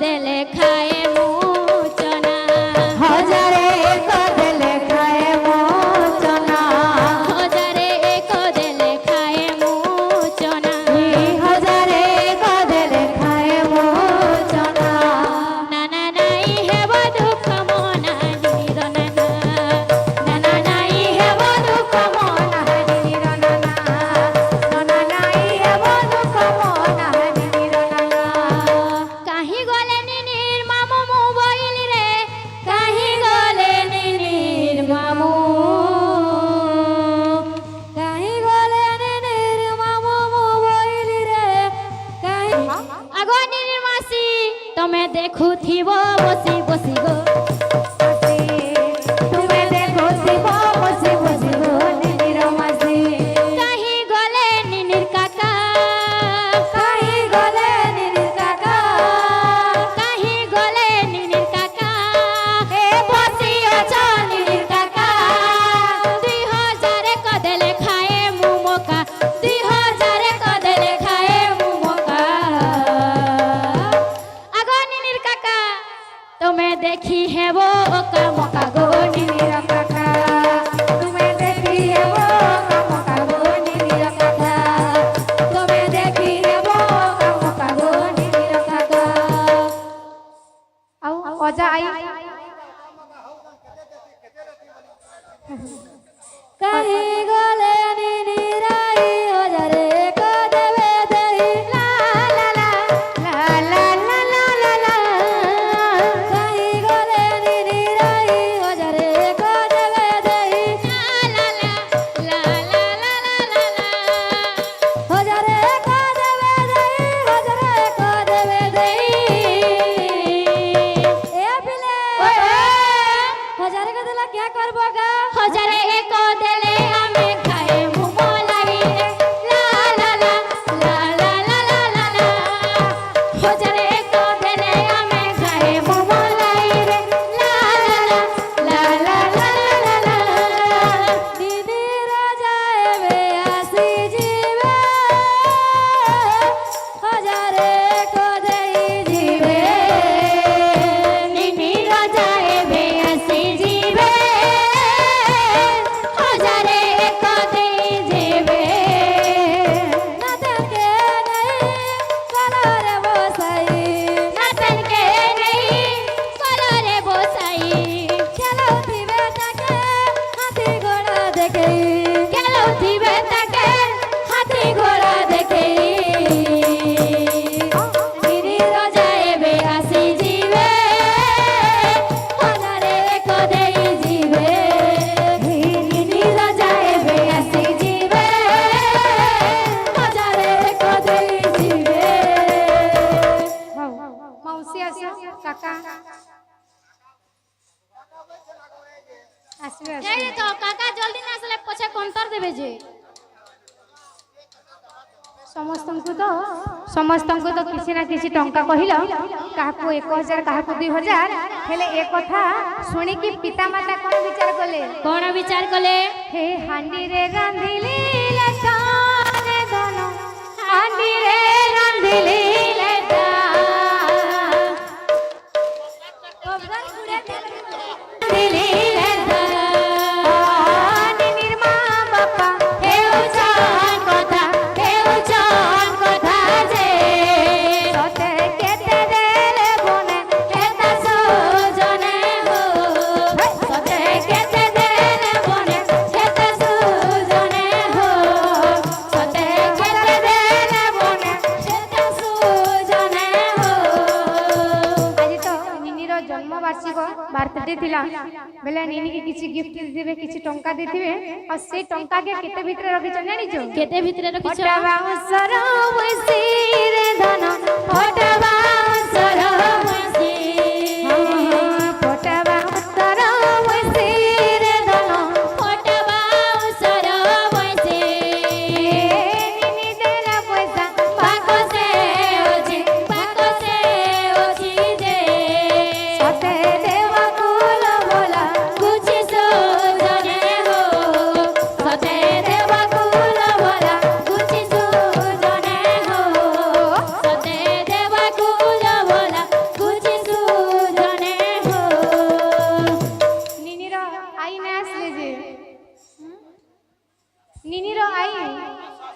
দেলে খায় মুচনা হজারে এক দেলে খায় মোচনা হজারে এক দেলে খায় মুচনা হজারে এক দেলে খায় মোচনা নানা নাই হেব দুঃখ মনা নির নানা নানা নাই হেব দুঃখ মনা নির নানা নানা নাই হেব দুঃখ মনা নির নানা কাহি গলে নিনির মামু মোবাইল রে কাহি গলে নিনির মামু কাহি গলে নির মামু মোবাইল রে কাহি আগো নিনির মাসি তুমি দেখুথিব বসি বসি গো তুমি দেখুথিব বসি বসি গো নির মাসি কাহি গলে নিনির কাকা কাহি গলে নির কাকা কাহি গলে নিনির কাকা এ বসি অছ নির কাকা 2000 কদলে খায় মুমকা 2000 কদলে খায় মুমকা আগো নিনির কাকা তুমি দেখি হেব ওকা মকা গো নির কাকা তুমি দেখি হেব কামকা গো নির কাকা তুমি দেখি হেব কামকা গো নির কাকা আও অজা আই কাহি গলে নিরাই অজারে কদবে দেই লা লা লা লা লা লা লা লা কাহি গলে নিরাই অজারে কদবে দেই লা লা লা লা লা লা লা অজারে কদবে দেই অজারে কদবে দেই এ বিলে অজারে কদলা क्या करबो गा হজারে এক দেলে আমি খায় মুমো লাগিলে লা লা লা লা লা লা লা লা লা হজারে এক দেলে আমি খায় মুমো লাগিলে লা লা লা লা লা লা লা দিদি রাজা এবে আসি জিবে হাজারে কদেই জিবে নিনি রাজা এবে আসি জিবে হজারে এক দেই জিবে নাতকে নেই কলরে বসাই নাতনকে নেই কলরে বসাই খেলাও দিবে তাকে হাতি ঘোড়া দেখে খেলো দিবে তাকে হাতি ঘোড়া দেখে দিদি রাজা এবে আসি জিবে হজারে এক দেই জিবে নিনি রাজা এবে আসি জিবে হজারে এক দেই জিবে মাউসি আসো কাকা আসবে এই তো কাকা জলদি না আসলে পছে কন্তর দেবে যে ସମସ୍ତଙ୍କୁ ତ କିଛି ନା କିଛି ଟଙ୍କା କହିଲ କାହାକୁ 1000 କାହାକୁ 2000 ହେଲେ ଏ କଥା ଶୁଣିକି ପିତାମାତା କଣ ବିଚାର କଲେ কোন বিচার কলে ହେ ହାଣ୍ଡିରେ ରାନ୍ଧିଲି ଲେଖାନେ ଧନ ହାଣ୍ଡିରେ ରାନ୍ଧିଲି ଲେଖା দিলি লেখা ନିନିର ମା ବାପା হেউছন কথা হেউছন কথা যে ତତେ କେତେ ଦେଲେ ବନେ হেতা সুজনে হো সতে কেতে দেলে বনে হেতা সুজনে হো সতে কেতে দেলে বনে হেতা সুজনে হো ଆଜି ତ ନିନିର ଜନ୍ମ ବାର୍ଷିକ ବାର୍ଥଡେ ଥିଲା ବେଲେ ନିନି କି କିଛି ଗିଫ୍ଟ ଦେଇଥିବେ କିଛି ଟଙ୍କା ଦେଇଥିବେ ଆଉ ସେଇ ଟଙ୍କା କେ କେତେ ଭିତରେ ରଖିଛ ଜାଣିଛ কেতে ভিতরে রখিছ ଫଟା ବାଉଁଶର ବସିରେ ଧନ ফটা বাঁশর বসি ଫଟା ବାଉଁଶର ବସିରେ ଧନ ফটা বাঁশর বসি ନିନି ଦେଲା ପଇସା পাকসে অছি যে ସତେ ଦେବାକୁ ଲୋଭଲା কুচি সুজনে হো সতে দেবাকু লভলা কুচি সুজনে হো সতে দেবাকু লভলা ନିନିର ଆଇ